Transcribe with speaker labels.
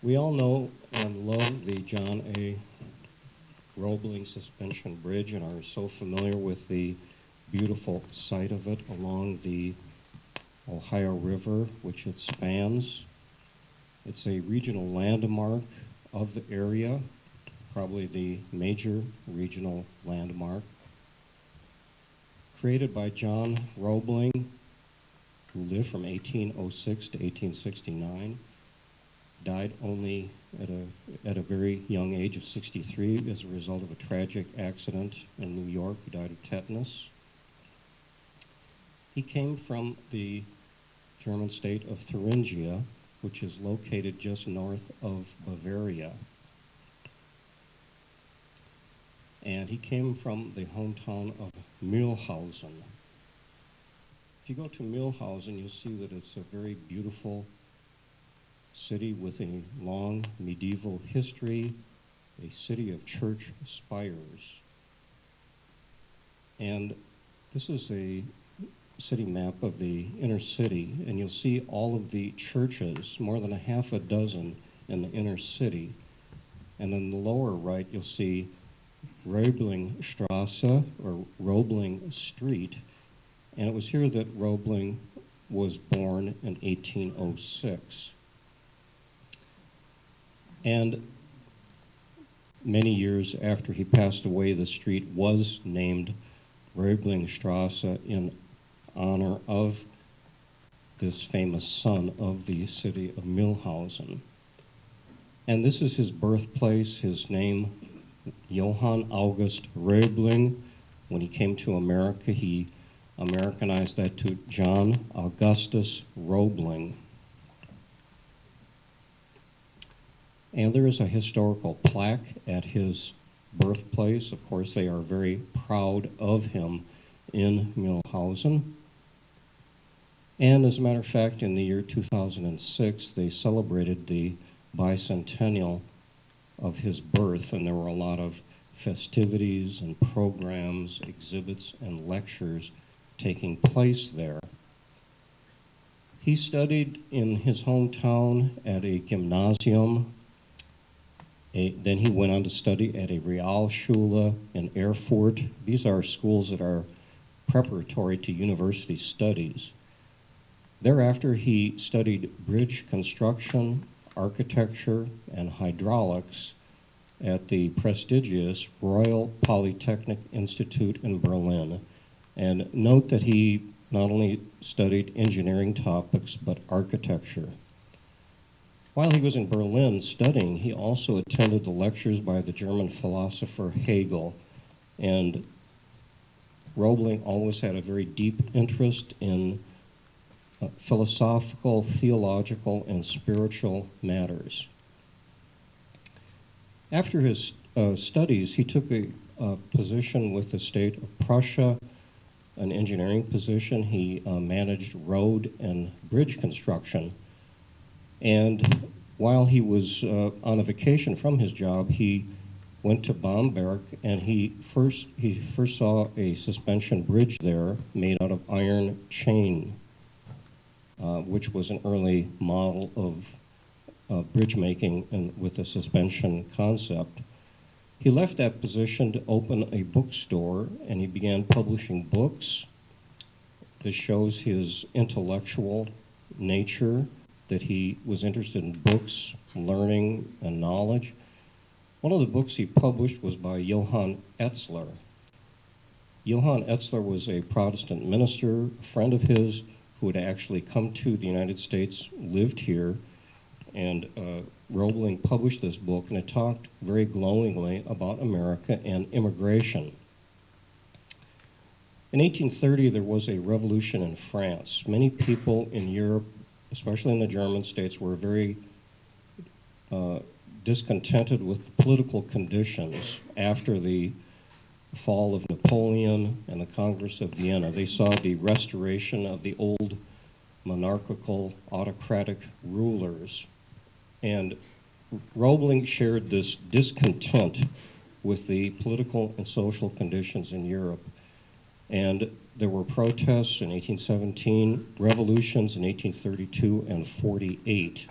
Speaker 1: We all know and love the John A. Roebling Suspension Bridge and are so familiar with the beautiful site of it along the Ohio River, which it spans. It's a regional landmark of the area, probably the major regional landmark. Created by John Roebling, who lived from 1806 to 1869, died only at a very young age of 63 as a result of a tragic accident in New York. He died of tetanus. He came from the German state of Thuringia, which is located just north of Bavaria. And he came from the hometown of Mühlhausen. If you go to Mühlhausen, you'll see that it's a very beautiful city with a long medieval history, a city of church spires. And this is a city map of the inner city, and you'll see all of the churches, more than a half a dozen in the inner city. And in the lower right, you'll see Roebling Strasse, or Roebling Street, and it was here that Roebling was born in 1806. And many years after he passed away, the street was named Roebling Strasse in honor of this famous son of the city of Mühlhausen. And this is his birthplace, his name, Johann August Roebling. When he came to America, he Americanized that to John Augustus Roebling. And there is a historical plaque at his birthplace. Of course, they are very proud of him in Mühlhausen. And as a matter of fact, in the year 2006, they celebrated the bicentennial of his birth, and there were a lot of festivities and programs, exhibits, and lectures taking place there. He studied in his hometown at a gymnasium. Then he went on to study at a Realschule in Erfurt. These are schools that are preparatory to university studies. Thereafter, he studied bridge construction, architecture, and hydraulics at the prestigious Royal Polytechnic Institute in Berlin. And note that he not only studied engineering topics, but architecture. While he was in Berlin studying, he also attended the lectures by the German philosopher Hegel. And Roebling always had a very deep interest in philosophical, theological, and spiritual matters. After his studies, he took a position with the state of Prussia, an engineering position. He managed road and bridge construction. And while he was on a vacation from his job, he went to Bamberg, and he first saw a suspension bridge there made out of iron chain, which was an early model of bridge making and with a suspension concept. He left that position to open a bookstore, and he began publishing books. This shows his intellectual nature, that he was interested in books, learning, and knowledge. One of the books he published was by Johann Etzler. Johann Etzler was a Protestant minister, a friend of his, who had actually come to the United States, lived here, and Roebling published this book, and it talked very glowingly about America and immigration. In 1830, there was a revolution in France. Many people in Europe, especially in the German states, were very discontented with the political conditions after the fall of Napoleon and the Congress of Vienna. They saw the restoration of the old monarchical, autocratic rulers. And Roebling shared this discontent with the political and social conditions in Europe. And there were protests in 1817, revolutions in 1832 and 48.